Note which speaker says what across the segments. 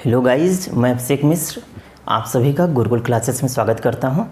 Speaker 1: Hello guys, मैं अभिषेक मिश्र आप सभी का गुरुकुल क्लासेस में स्वागत करता हूं।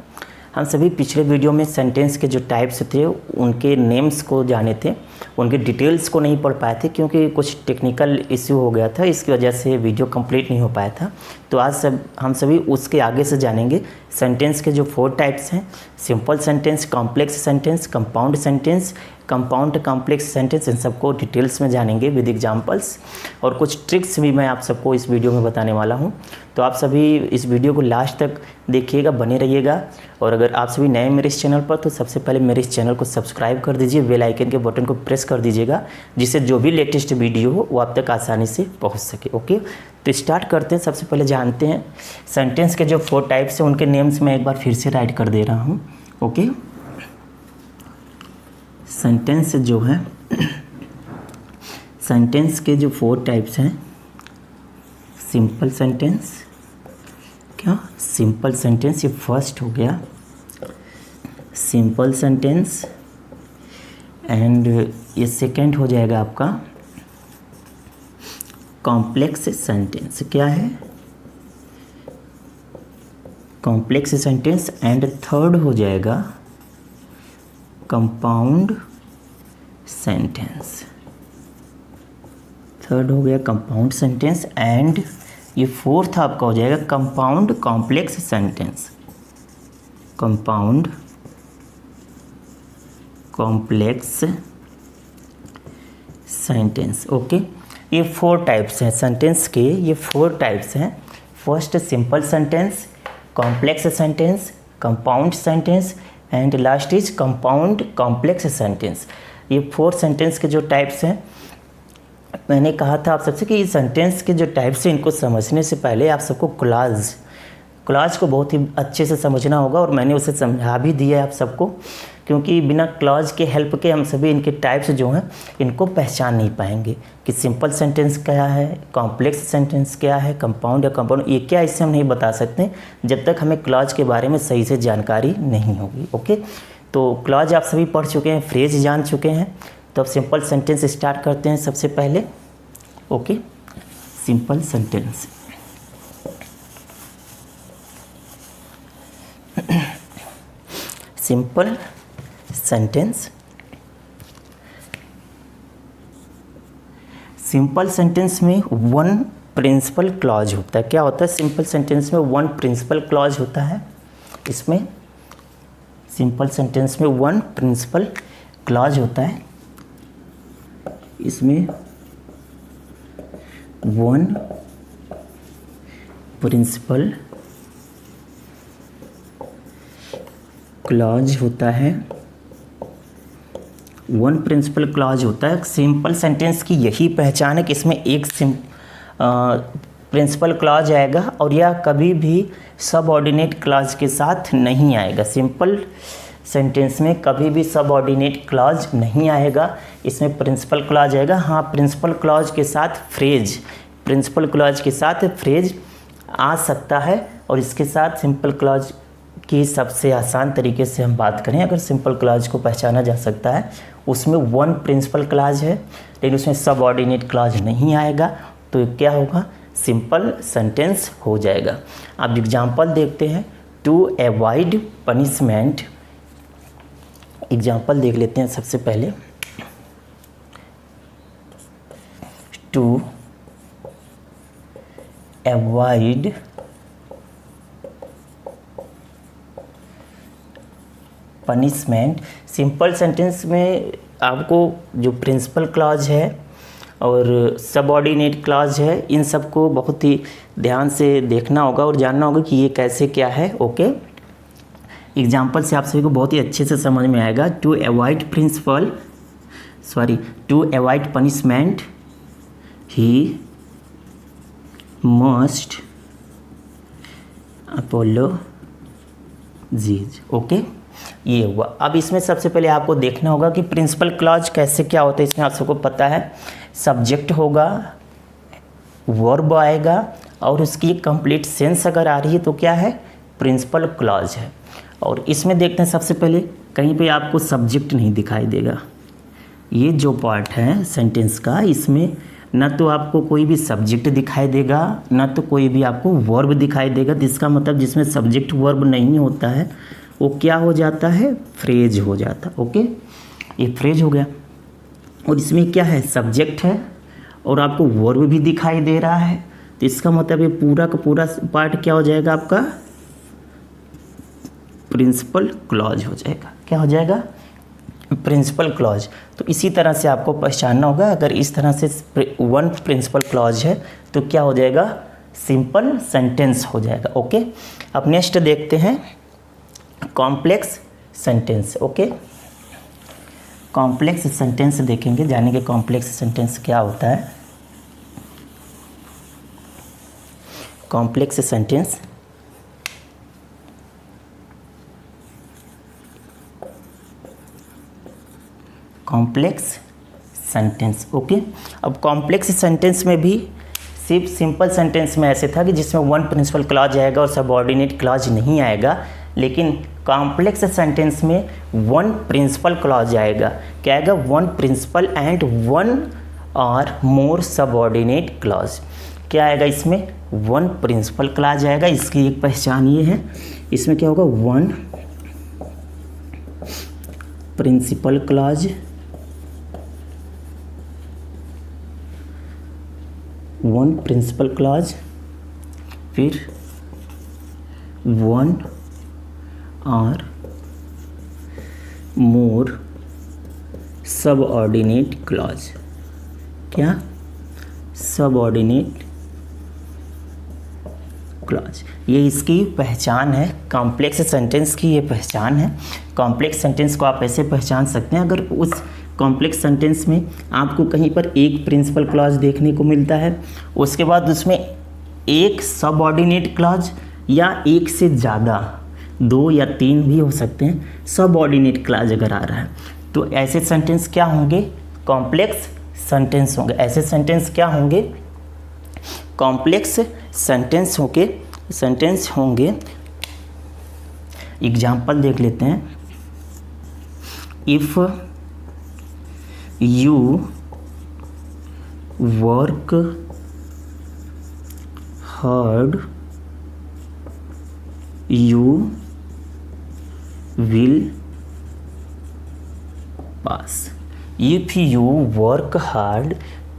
Speaker 1: हम सभी पिछले वीडियो में सेंटेंस के जो टाइप्स थे उनके नेम्स को जाने थे, उनके डिटेल्स को नहीं पढ़ पाए थे क्योंकि कुछ टेक्निकल इश्यू हो गया था, इसकी वजह से वीडियो कंप्लीट नहीं हो पाया था। तो आज हम सभी उसके आगे से जानेंगे सेंटेंस के जो 4 टाइप्स हैं, simple sentence, complex sentence, compound sentence, compound complex sentence, इन सबको डिटेल्स में जानेंगे विद एग्जांपल्स और कुछ ट्रिक्स भी मैं आप सबको इस वीडियो में बताने वाला हूं। तो आप सभी इस वीडियो को लास्ट तक देखिएगा, बने रहिएगा। और अगर आप सभी नए मेरे इस चैनल पर तो सबसे पहले मेरे इस चैनल को सब्सक्राइब कर दीजिए, बेल आइकन के बटन को प्रेस कर दीजिएगा, जिससे जो भी लेटेस्ट वीडियो हो वो आप तक आसानी से पहुँच सके। ओके, तो स्टार्ट करते हैं। सबसे पहले जानते हैं सेंटेंस के जो 4 टाइप्स हैं उनके नेम्स मैं एक बार फिर से राइट कर दे रहा हूँ। ओके, सेंटेंस जो है, सेंटेंस के जो 4 टाइप्स हैं, सिंपल सेंटेंस, क्या सिंपल सेंटेंस, ये फर्स्ट हो गया सिंपल सेंटेंस, एंड ये सेकंड हो जाएगा आपका कॉम्प्लेक्स सेंटेंस। क्या है? Complex sentence. एंड थर्ड हो जाएगा कंपाउंड सेंटेंस। थर्ड हो गया कंपाउंड सेंटेंस, एंड ये फोर्थ आपका हो जाएगा compound complex sentence. Compound complex sentence. Okay, ये 4 टाइप्स हैं सेंटेंस के, ये 4 टाइप्स हैं। First simple sentence, complex sentence, compound sentence, and last is compound complex sentence. ये 4 सेंटेंस के जो टाइप्स हैं, मैंने कहा था आप सबसे कि ये सेंटेंस के जो टाइप्स हैं इनको समझने से पहले आप सबको क्लॉज को बहुत ही अच्छे से समझना होगा, और मैंने उसे समझा भी दिया है आप सबको, क्योंकि बिना क्लॉज के हेल्प के हम सभी इनके टाइप्स जो हैं इनको पहचान नहीं पाएंगे कि सिंपल सेंटेंस क्या है, कॉम्प्लेक्स सेंटेंस क्या है, कंपाउंड या कंपाउंड ये क्या, इससे हम नहीं बता सकते जब तक हमें क्लॉज के बारे में सही से जानकारी नहीं होगी। ओके, तो क्लॉज आप सभी पढ़ चुके हैं, फ्रेज जान चुके हैं, तो अब सिंपल सेंटेंस स्टार्ट करते हैं सबसे पहले। Okay, simple sentence. Simple sentence, simple sentence में 1 प्रिंसिपल क्लॉज होता है। क्या होता है? सिंपल सेंटेंस में 1 प्रिंसिपल क्लॉज होता है। इसमें सिंपल सेंटेंस में 1 प्रिंसिपल क्लॉज होता है। इसमें 1 प्रिंसिपल क्लॉज होता है। 1 प्रिंसिपल क्लॉज होता है। सिंपल सेंटेंस की यही पहचान है कि इसमें एक प्रिंसिपल क्लॉज आएगा और यह कभी भी सबऑर्डिनेट क्लॉज के साथ नहीं आएगा। सिंपल सेंटेंस में कभी भी सबऑर्डिनेट क्लॉज नहीं आएगा, इसमें प्रिंसिपल क्लॉज आएगा। हाँ, प्रिंसिपल क्लॉज के साथ फ्रेज, प्रिंसिपल क्लॉज के साथ फ्रेज आ सकता है, और इसके साथ सिंपल क्लॉज की सबसे आसान तरीके से हम बात करें, अगर सिंपल क्लॉज को पहचाना जा सकता है, उसमें 1 प्रिंसिपल क्लॉज है लेकिन उसमें सबऑर्डिनेट क्लॉज नहीं आएगा, तो क्या होगा? सिंपल सेंटेंस हो जाएगा। अब एग्जांपल देखते हैं। टू अवॉइड पनिशमेंट, एग्जांपल देख लेते हैं सबसे पहले। To avoid punishment, simple sentence में आपको जो प्रिंसिपल क्लॉज है और सबऑर्डिनेट क्लॉज है, इन सबको बहुत ही ध्यान से देखना होगा और जानना होगा कि ये कैसे क्या है। ओके, एग्जाम्पल से आप सभी को बहुत ही अच्छे से समझ में आएगा। To avoid punishment he must apologise. Okay, ये हुआ। अब इसमें सबसे पहले आपको देखना होगा कि प्रिंसिपल क्लॉज कैसे क्या होता है। इसमें आप सबको पता है, सब्जेक्ट होगा, वर्ब आएगा, और उसकी कंप्लीट सेंस अगर आ रही है तो क्या है? प्रिंसिपल क्लॉज है। और इसमें देखते हैं सबसे पहले, कहीं पे आपको सब्जेक्ट नहीं दिखाई देगा। ये जो पार्ट है सेंटेंस का, इसमें ना तो आपको कोई भी सब्जेक्ट दिखाई देगा, ना तो कोई भी आपको वर्ब दिखाई देगा। तो इसका मतलब जिसमें सब्जेक्ट वर्ब नहीं होता है वो क्या हो जाता है, फ्रेज हो जाता। ओके, ये फ्रेज हो गया। और इसमें क्या है, सब्जेक्ट है और आपको वर्ब भी दिखाई दे रहा है, तो इसका मतलब ये पूरा का पूरा पार्ट क्या हो जाएगा, आपका प्रिंसिपल क्लॉज हो जाएगा। क्या हो जाएगा, प्रिंसिपल क्लॉज। तो इसी तरह से आपको पहचानना होगा। अगर इस तरह से वन प्रिंसिपल क्लॉज है तो क्या हो जाएगा, सिंपल सेंटेंस हो जाएगा। ओके, अब नेक्स्ट देखते हैं complex sentence. Okay, complex sentence देखेंगे, जानेंगे कॉम्प्लेक्स सेंटेंस क्या होता है। Complex sentence complex sentence. Okay, अब कॉम्प्लेक्स सेंटेंस में भी सिर्फ सिंपल सेंटेंस में ऐसे था कि जिसमें वन प्रिंसिपल क्लॉज आएगा और सबऑर्डिनेट क्लॉज नहीं आएगा, लेकिन कॉम्प्लेक्स सेंटेंस में वन प्रिंसिपल क्लॉज आएगा। क्या आएगा, one principal and one or more subordinate clause. क्या आएगा इसमें, वन प्रिंसिपल क्लॉज आएगा। इसकी एक पहचान ये है, इसमें क्या होगा, one principal clause, one principal clause, फिर one or more subordinate clause. क्या, सबऑर्डिनेट क्लॉज। ये इसकी पहचान है, कॉम्प्लेक्स सेंटेंस की ये पहचान है। कॉम्प्लेक्स सेंटेंस को आप ऐसे पहचान सकते हैं, अगर उस कॉम्प्लेक्स सेंटेंस में आपको कहीं पर एक प्रिंसिपल क्लॉज देखने को मिलता है, उसके बाद उसमें एक सबऑर्डिनेट क्लॉज या एक से ज़्यादा, दो या तीन भी हो सकते हैं, सबऑर्डिनेट क्लॉज अगर आ रहा है, तो ऐसे सेंटेंस क्या होंगे, कॉम्प्लेक्स सेंटेंस होंगे। ऐसे सेंटेंस क्या होंगे, कॉम्प्लेक्स सेंटेंस होंगे। एग्जाम्पल देख लेते हैं। If you work hard you will pass. If you work hard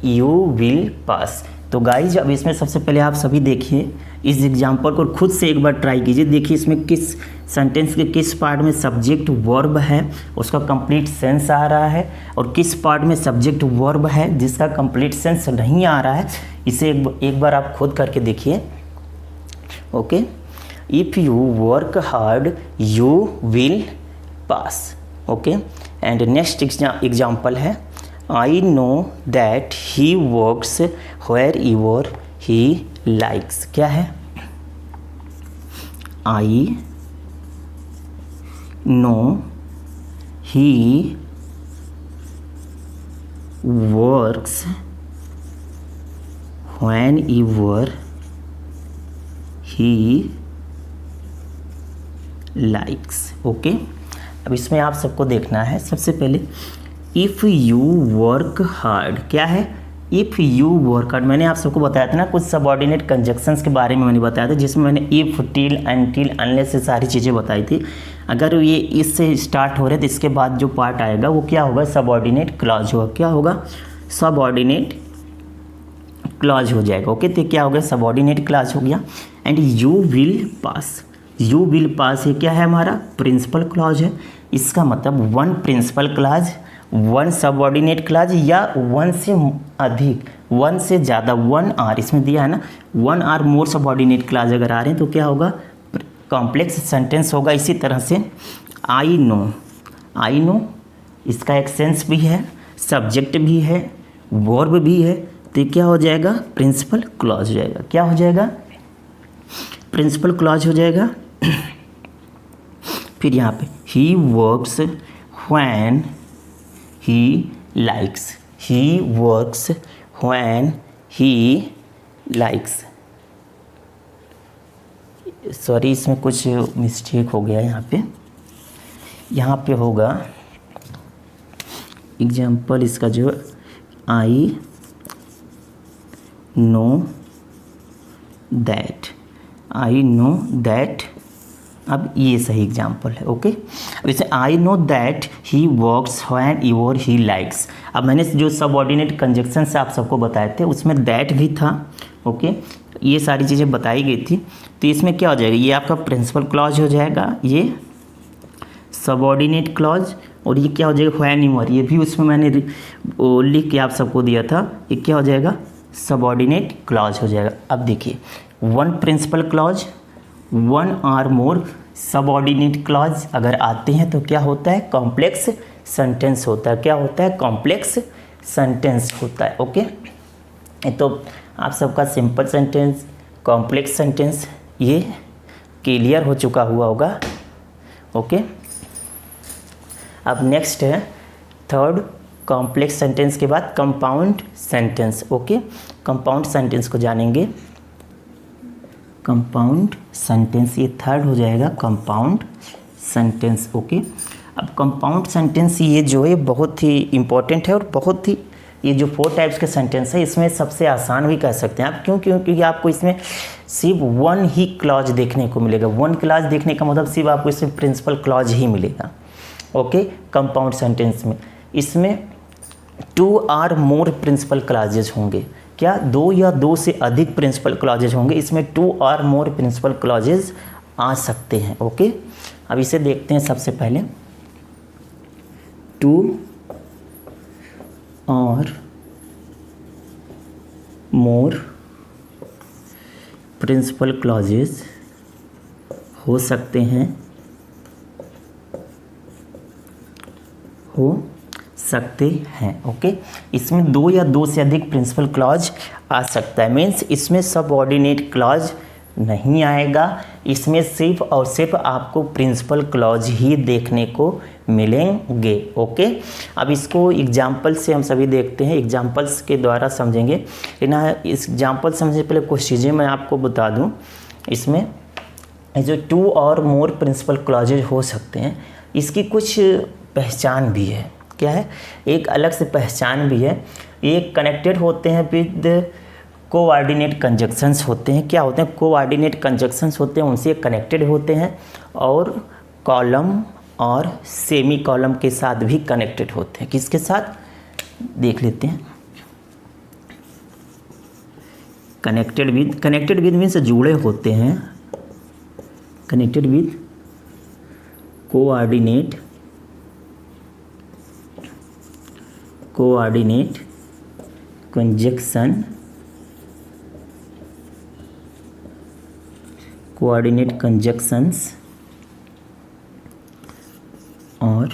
Speaker 1: you will पास। तो गाइज अब इसमें सबसे पहले आप सभी देखिए इस एग्जाम्पल को, खुद से एक बार ट्राई कीजिए। देखिए इसमें किस सेंटेंस के किस पार्ट में सब्जेक्ट वर्ब है, उसका कंप्लीट सेंस आ रहा है, और किस पार्ट में सब्जेक्ट वर्ब है जिसका कंप्लीट सेंस नहीं आ रहा है। इसे एक बार आप खुद करके देखिए। Okay, if you work hard you will pass. Okay, and next example है, I know that he works wherever he likes. क्या है, I know he works whenever he likes. Okay, अब इसमें आप सबको देखना है सबसे पहले, इफ़ यू वर्क हार्ड। क्या है, इफ़ यू वर्क हार्ड। मैंने आप सबको बताया था ना कुछ सबऑर्डिनेट कंजक्शंस के बारे में मैंने बताया था, जिसमें मैंने इफ़, टिल, अनटिल, अनलेस से सारी चीज़ें बताई थी। अगर ये इससे स्टार्ट हो रहे तो इसके बाद जो पार्ट आएगा वो क्या होगा, सबऑर्डिनेट क्लॉज होगा। क्या होगा, सबऑर्डिनेट क्लॉज हो जाएगा। ओके, तो क्या हो गया, सबऑर्डिनेट क्लॉज हो गया। And you will pass, you will pass ये क्या है, हमारा प्रिंसिपल क्लॉज है। इसका मतलब one principal clause, one subordinate clause या वन से अधिक, वन से ज़्यादा, वन आर इसमें दिया है ना, one or more subordinate clause अगर आ रहे हैं तो क्या होगा, कॉम्प्लेक्स सेंटेंस होगा। इसी तरह से आई नो इसका एक सेंस भी है, सब्जेक्ट भी है, वर्ब भी है, तो क्या हो जाएगा, प्रिंसिपल क्लॉज हो जाएगा। क्या हो जाएगा, प्रिंसिपल क्लॉज हो जाएगा। फिर यहाँ पे ही works when he likes, he works when he likes. Sorry, इसमें कुछ मिस्टेक हो गया यहाँ पे होगा एग्जाम्पल इसका जो आई know that, I know that. अब ये सही एग्जाम्पल है। ओके, वैसे आई know that he works whenever he likes. अब मैंने जो सबऑर्डिनेट कंजक्शन से आप सबको बताए थे उसमें दैट भी था। ओके, ये सारी चीज़ें बताई गई थी। तो इसमें क्या हो जाएगा, ये आपका प्रिंसिपल क्लॉज हो जाएगा, ये सबऑर्डिनेट क्लॉज, और ये क्या हो जाएगा व्हेन एवर, ये भी उसमें मैंने लिख के आप सबको दिया था। ये क्या हो जाएगा सबऑर्डिनेट क्लॉज हो जाएगा। अब देखिए, one principal clause, one or more subordinate clause अगर आते हैं तो क्या होता है कॉम्प्लेक्स सेंटेंस होता है। क्या होता है कॉम्प्लेक्स सेंटेंस होता है। ओके, तो आप सबका सिंपल सेंटेंस, कॉम्प्लेक्स सेंटेंस ये क्लियर हो चुका हुआ होगा। ओके, अब नेक्स्ट है थर्ड, कॉम्प्लेक्स सेंटेंस के बाद compound sentence. Okay, compound sentence को जानेंगे। कंपाउंड सेंटेंस ये थर्ड हो जाएगा, कंपाउंड सेंटेंस। ओके, अब कंपाउंड सेंटेंस ये जो है बहुत ही इम्पोर्टेंट है और बहुत ही, ये जो 4 टाइप्स के सेंटेंस है इसमें सबसे आसान भी कह सकते हैं आप। क्यों? क्योंकि आपको इसमें सिर्फ वन ही क्लॉज देखने को मिलेगा। वन क्लॉज देखने का मतलब सिर्फ आपको इसमें प्रिंसिपल क्लॉज ही मिलेगा। ओके, कंपाउंड सेंटेंस में इसमें 2 और मोर प्रिंसिपल क्लॉजेज होंगे। क्या 2 या 2 से अधिक प्रिंसिपल क्लॉजेज होंगे। इसमें 2 और मोर प्रिंसिपल क्लॉजेज आ सकते हैं। ओके, अब इसे देखते हैं। सबसे पहले 2 और मोर प्रिंसिपल क्लॉजेज हो सकते हैं, हो सकते हैं। ओके, इसमें 2 या 2 से अधिक प्रिंसिपल क्लॉज आ सकता है। मीन्स इसमें सबऑर्डिनेट क्लॉज नहीं आएगा। इसमें सिर्फ और सिर्फ आपको प्रिंसिपल क्लॉज ही देखने को मिलेंगे। ओके, अब इसको एग्जाम्पल से हम सभी देखते हैं, एग्जाम्पल्स के द्वारा समझेंगे। लेकिन इस एग्जाम्पल समझने से पहले कुछ चीज़ें मैं आपको बता दूं। इसमें जो 2 और मोर प्रिंसिपल क्लॉजेज हो सकते हैं, इसकी कुछ पहचान भी है। क्या है? एक अलग से पहचान भी है। ये कनेक्टेड होते हैं विद कोऑर्डिनेट कंजक्शंस होते हैं। क्या होते हैं? कोऑर्डिनेट कंजक्शंस होते हैं, उनसे कनेक्टेड होते हैं और कॉलम और सेमी कॉलम के साथ भी कनेक्टेड होते हैं। किसके साथ देख लेते हैं। कनेक्टेड विद मीन्स जुड़े होते हैं। Connected with coordinate conjunction, coordinate conjunctions और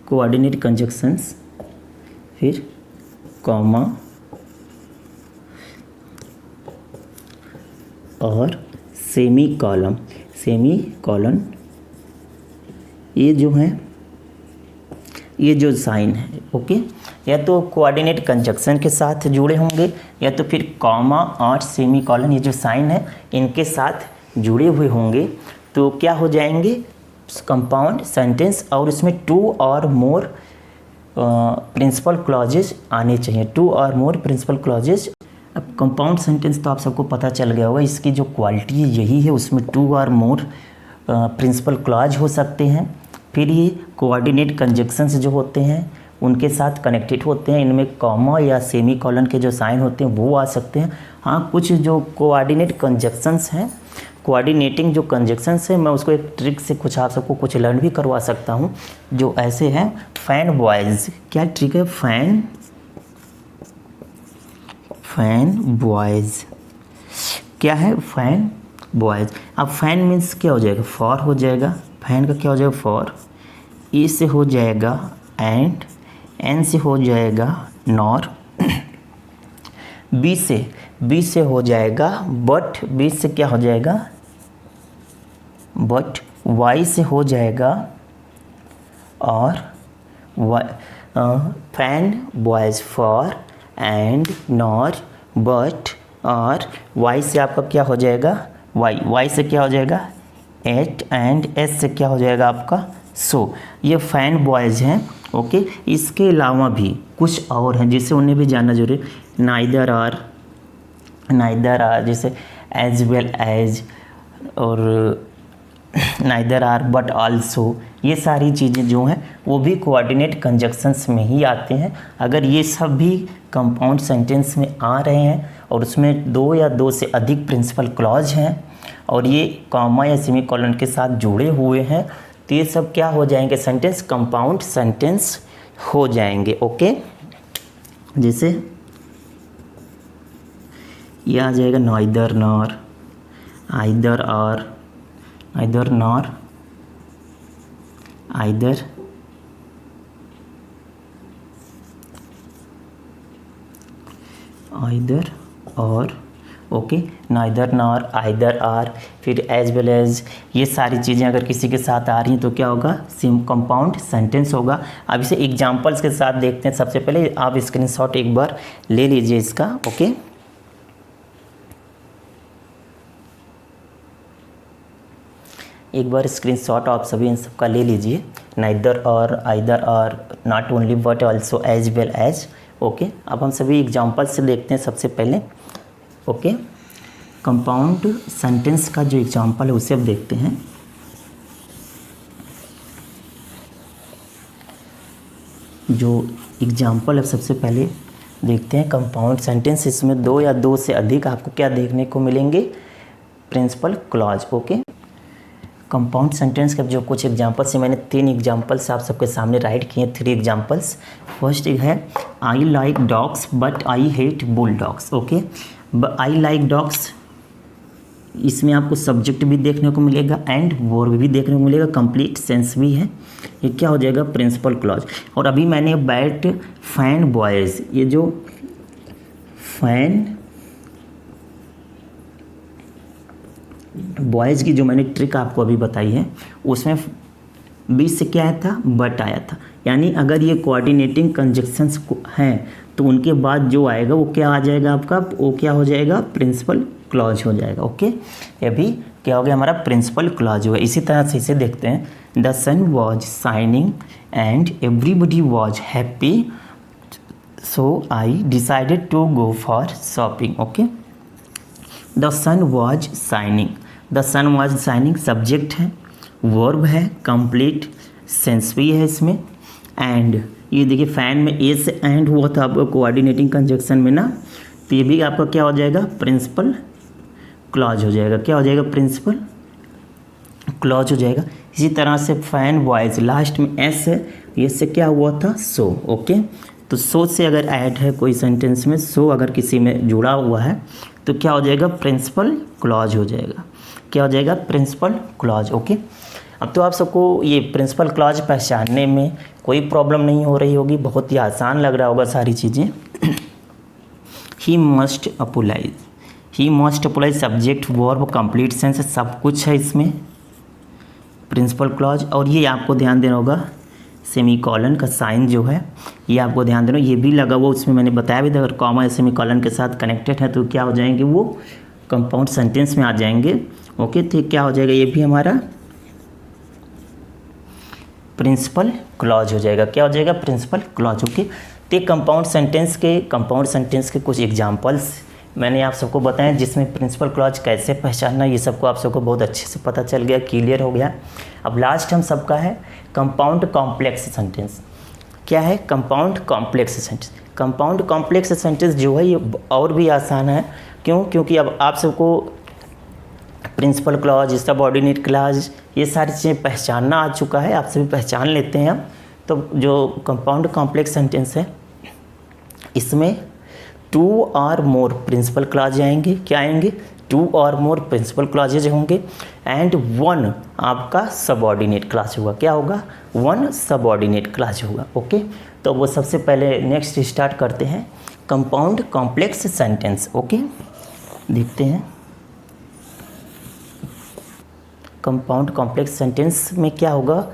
Speaker 1: कोऑर्डिनेट कंजक्शंस, फिर कॉमा और सेमी कॉलन। ये जो है, ये जो साइन है, ओके, या तो कोऑर्डिनेट कंजक्शन के साथ जुड़े होंगे या तो फिर कॉमा और सेमी कॉलन, ये जो साइन है इनके साथ जुड़े हुए होंगे। तो क्या हो जाएंगे कंपाउंड सेंटेंस, और इसमें 2 और मोर प्रिंसिपल क्लॉजेज आने चाहिए। 2 और मोर प्रिंसिपल क्लॉजेज। अब कंपाउंड सेंटेंस तो आप सबको पता चल गया होगा, इसकी जो क्वालिटी यही है, उसमें 2 और मोर प्रिंसिपल क्लॉज हो सकते हैं। फिर ये कोऑर्डिनेट कंजक्शंस जो होते हैं उनके साथ कनेक्टेड होते हैं। इनमें कॉमा या सेमी कॉलन के जो साइन होते हैं वो आ सकते हैं। हाँ, कुछ जो कोऑर्डिनेट कंजक्शंस हैं, कोऑर्डिनेटिंग जो कंजक्शंस है, मैं उसको एक ट्रिक से कुछ आप सबको कुछ लर्न भी करवा सकता हूँ, जो ऐसे हैं। फैन बॉयज़, क्या ट्रिक है? फैन बॉयज़ क्या है? Fan boys. अब फैन मीन्स क्या हो जाएगा? फॉर हो जाएगा। फैन का क्या हो जाएगा? फॉर। ए से हो जाएगा एंड, एन से हो जाएगा नॉर, बी से हो जाएगा बट, बी से क्या हो जाएगा? बट। वाई से हो जाएगा और fan boys for and nor but, और वाई से आपका क्या हो जाएगा? वाई से क्या हो जाएगा? एट, एंड एस से क्या हो जाएगा आपका? सो। ये फैन बॉयज़ हैं। ओके, इसके अलावा भी कुछ और हैं जिसे उन्हें भी जानना जरूरी। नाइदर आर, नाइदर आर, जैसे एज वेल एज, और नाइदर आर बट आल्सो, ये सारी चीज़ें जो हैं वो भी कोऑर्डिनेट कंजक्शंस में ही आते हैं। अगर ये सब भी कंपाउंड सेंटेंस में आ रहे हैं और उसमें दो या दो से अधिक प्रिंसिपल क्लॉज हैं और ये कॉमा या सेमीकोलन के साथ जुड़े हुए हैं, तो ये सब क्या हो जाएंगे, सेंटेंस कंपाउंड सेंटेंस हो जाएंगे। ओके, जैसे ये आ जाएगा neither nor, either or, either nor, either, either or, okay, neither nor, either or, फिर एज वेल एज, ये सारी चीज़ें अगर किसी के साथ आ रही हैं तो क्या होगा, सेम कंपाउंड सेंटेंस होगा। अब इसे एग्जांपल्स के साथ देखते हैं। सबसे पहले आप स्क्रीनशॉट एक बार ले लीजिए इसका। ओके, एक बार स्क्रीनशॉट आप सभी इन सब का ले लीजिए, neither or, either or, not only but also, as well as. Okay, अब हम सभी एग्जांपल से देखते हैं सबसे पहले। ओके, कंपाउंड सेंटेंस का जो एग्जांपल है उसे अब देखते हैं। जो एग्जांपल है सबसे पहले देखते हैं कंपाउंड सेंटेंस, इसमें दो या दो से अधिक आपको क्या देखने को मिलेंगे, principal clause. Okay, compound sentence के जो कुछ एग्जांपल्स हैं, मैंने 3 एग्जांपल्स आप सबके सामने राइट किए, 3 एग्जांपल्स। फर्स्ट है I like dogs but I hate bull dogs. Okay, I like dogs, इसमें आपको सब्जेक्ट भी देखने को मिलेगा एंड वर्ब भी देखने को मिलेगा, कंप्लीट सेंस भी है। ये क्या हो जाएगा, प्रिंसिपल क्लॉज। और अभी मैंने बैट फैन बॉयज़, ये जो फैन बॉयज़ की जो मैंने ट्रिक आपको अभी बताई है, उसमें बीच से क्या आया था, बट आया था। यानी अगर ये कोऑर्डिनेटिंग कंजक्शंस हैं तो उनके बाद जो आएगा वो क्या आ जाएगा आपका, वो क्या हो जाएगा, प्रिंसिपल क्लॉज हो जाएगा। ओके, ये भी क्या हो गया, हमारा प्रिंसिपल क्लॉज हुआ। इसी तरह से इसे देखते हैं, the sun was shining and everybody was happy so I decided to go for shopping. Okay, the sun was shining, the sun was shining subject है, वर्ब है, कंप्लीट सेंस भी है इसमें, एंड ये देखिए फैन में ए से एंड हुआ था आपको कोऑर्डिनेटिंग कंजक्शन में ना, तो ये भी आपका क्या हो जाएगा, प्रिंसिपल क्लॉज हो जाएगा। क्या हो जाएगा, प्रिंसिपल क्लॉज हो जाएगा। इसी तरह से फैन वॉइस, लास्ट में एस है, ये से क्या हुआ था, सो। ओके, तो सो से अगर ऐड है कोई सेंटेंस में, सो अगर किसी में जुड़ा हुआ है तो क्या हो जाएगा, प्रिंसिपल क्लॉज हो जाएगा। क्या हो जाएगा, प्रिंसिपल क्लॉज। ओके, अब तो आप सबको ये प्रिंसिपल क्लॉज पहचानने में कोई प्रॉब्लम नहीं हो रही होगी, बहुत ही आसान लग रहा होगा सारी चीज़ें। He must apologise, he must apologise subject verb complete sense सब कुछ है इसमें, प्रिंसिपल क्लॉज। और ये आपको ध्यान देना होगा, सेमीकोलन का साइन जो है ये आपको ध्यान देना, ये भी लगा हुआ उसमें मैंने बताया भी था, अगर कॉमा या सेमीकोलन के साथ कनेक्टेड है तो क्या हो जाएंगे, वो कंपाउंड सेंटेंस में आ जाएंगे। ओके, तो क्या हो जाएगा, ये भी हमारा प्रिंसिपल क्लॉज हो जाएगा। क्या हो जाएगा, प्रिंसिपल क्लॉज। ओके, तो कंपाउंड सेंटेंस के कुछ एग्जांपल्स मैंने आप सबको बताया, जिसमें प्रिंसिपल क्लॉज कैसे पहचानना, ये सबको आप सबको बहुत अच्छे से पता चल गया, क्लियर हो गया। अब लास्ट हम सबका है कंपाउंड कॉम्प्लेक्स सेंटेंस। क्या है, compound complex sentence. Compound complex sentence जो है ये और भी आसान है। क्यों, क्योंकि अब आप सबको प्रिंसिपल क्लॉज, सबऑर्डिनेट क्लॉज, ये सारी चीज़ें पहचानना आ चुका है, आप सभी पहचान लेते हैं। तो जो कंपाउंड कॉम्प्लेक्स सेंटेंस है इसमें 2 और मोर प्रिंसिपल क्लॉज आएंगे। क्या आएंगे, 2 और मोर प्रिंसिपल क्लॉजेज होंगे एंड 1 आपका सबऑर्डिनेट क्लॉज होगा। क्या होगा, 1 सबऑर्डिनेट क्लॉज होगा। ओके, तो वो सबसे पहले नेक्स्ट स्टार्ट करते हैं कंपाउंड कॉम्प्लेक्स सेंटेंस। ओके, देखते हैं कंपाउंड कॉम्प्लेक्स सेंटेंस में क्या होगा,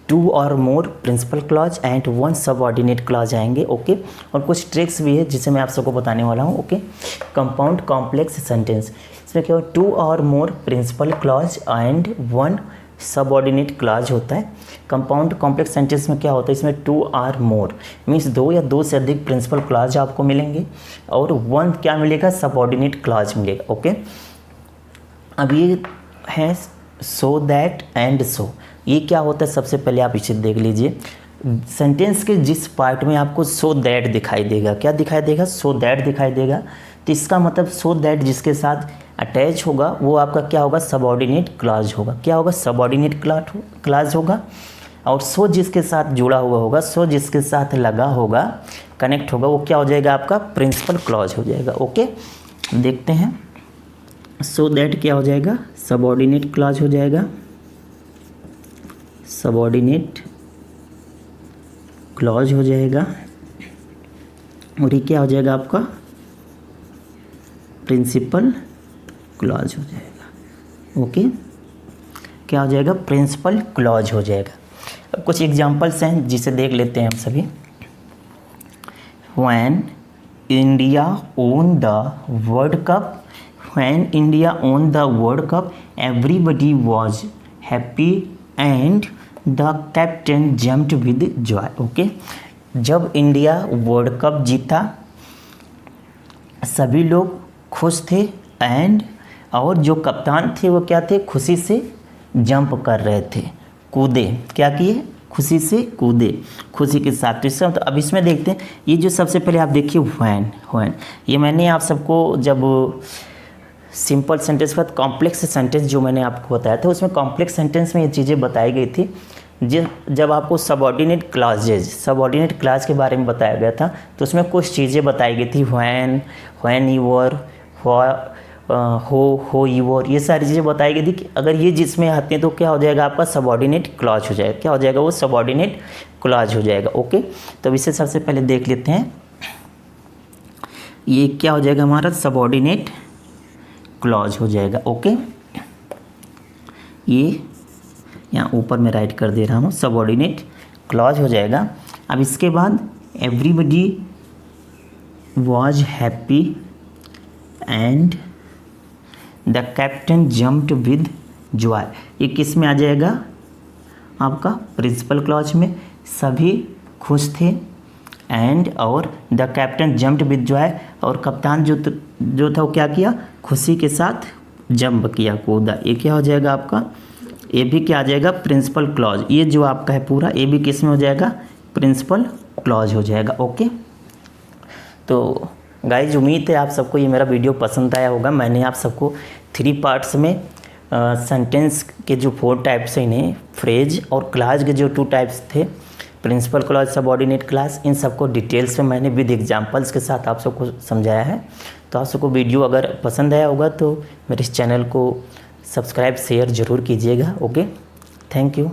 Speaker 1: 2 or more principal clause and 1 subordinate clause आएंगे। ओके, और कुछ ट्रिक्स भी है जिसे मैं आप सबको बताने वाला हूँ। ओके, कंपाउंड कॉम्प्लेक्स सेंटेंस इसमें क्या हो, 2 or more principal clause and 1 subordinate clause होता है। कंपाउंड कॉम्प्लेक्स सेंटेंस में क्या होता है, इसमें 2 और मोर मीन्स 2 या 2 से अधिक प्रिंसिपल क्लॉज आपको मिलेंगे और 1 क्या मिलेगा, सबऑर्डिनेट क्लॉज मिलेगा। ओके, अब ये है सो दैट एंड सो, ये क्या होता है, सबसे पहले आप इसे देख लीजिए। सेंटेंस के जिस पार्ट में आपको सो दैट दिखाई देगा, क्या दिखाई देगा, सो दैट दिखाई देगा, तो इसका मतलब सो दैट जिसके साथ अटैच होगा वो आपका क्या होगा, सबऑर्डिनेट क्लॉज होगा। क्या होगा, सबऑर्डिनेट क्लॉज होगा। और सो जिसके साथ जुड़ा हुआ होगा, सो जिसके साथ लगा होगा, कनेक्ट होगा, वो क्या हो जाएगा, आपका प्रिंसिपल क्लॉज हो जाएगा। ओके, देखते हैं। सो दैट क्या हो जाएगा, सबऑर्डिनेट क्लॉज हो जाएगा, सबऑर्डिनेट क्लॉज हो जाएगा। और ये क्या हो जाएगा आपका, प्रिंसिपल क्लॉज हो जाएगा। ओके, क्या हो जाएगा, प्रिंसिपल क्लॉज हो जाएगा। अब कुछ एग्जांपल्स हैं जिसे देख लेते हैं हम सभी। When India won the World Cup, when India won the World Cup, everybody was happy and the captain jumped with joy. Okay, जब इंडिया वर्ल्ड कप जीता सभी लोग खुश थे एंड और जो कप्तान थे वो क्या थे, खुशी से जंप कर रहे थे, कूदे, क्या किए, खुशी से कूदे, खुशी के साथ। तो इसका अब इसमें देखते हैं, ये जो सबसे पहले आप देखिए व्हेन, ये मैंने आप सबको जब सिंपल सेंटेंस के बाद कॉम्प्लेक्स सेंटेंस जो मैंने आपको बताया था, उसमें कॉम्प्लेक्स सेंटेंस में ये चीज़ें बताई गई थी। जब आपको सबऑर्डिनेट क्लॉज के बारे में बताया गया था तो उसमें कुछ चीज़ें बताई गई थी, व्हेन यू वर, हो यू वर, ये सारी चीज़ें बताई गई थी कि अगर ये जिसमें आते हैं तो क्या हो जाएगा, आपका सबऑर्डिनेट क्लॉज हो जाएगा। क्या हो जाएगा, वो सबऑर्डिनेट क्लॉज हो जाएगा। ओके, तो इसे सबसे पहले देख लेते हैं। ये क्या हो जाएगा, हमारा सबऑर्डिनेट क्लॉज हो जाएगा। ओके, ये यहाँ ऊपर में राइट कर दे रहा हूँ, सबऑर्डिनेट क्लॉज हो जाएगा। अब इसके बाद everybody was happy and the captain jumped with Joy, ये किस में आ जाएगा, आपका प्रिंसिपल क्लॉज में, सभी खुश थे एंड और the captain jumped with Joy, और कप्तान जो था वो क्या किया, खुशी के साथ जंप किया, कूदा। ये क्या हो जाएगा आपका, ये भी क्या आ जाएगा, प्रिंसिपल क्लॉज। ये जो आपका है पूरा, ये भी किस में हो जाएगा, प्रिंसिपल क्लॉज हो जाएगा। ओके, तो गाइज उम्मीद है आप सबको ये मेरा वीडियो पसंद आया होगा। मैंने आप सबको 3 पार्ट्स में सेंटेंस के जो 4 टाइप्स हैं, इन्हें फ्रेज और क्लॉज के जो 2 टाइप्स थे, प्रिंसिपल क्लॉज, सबऑर्डिनेट क्लॉज, इन सबको डिटेल्स में मैंने विद एग्जांपल्स के साथ आप सबको समझाया है। तो आप सबको वीडियो अगर पसंद आया होगा तो मेरे इस चैनल को सब्सक्राइब शेयर ज़रूर कीजिएगा। Okay, thank you.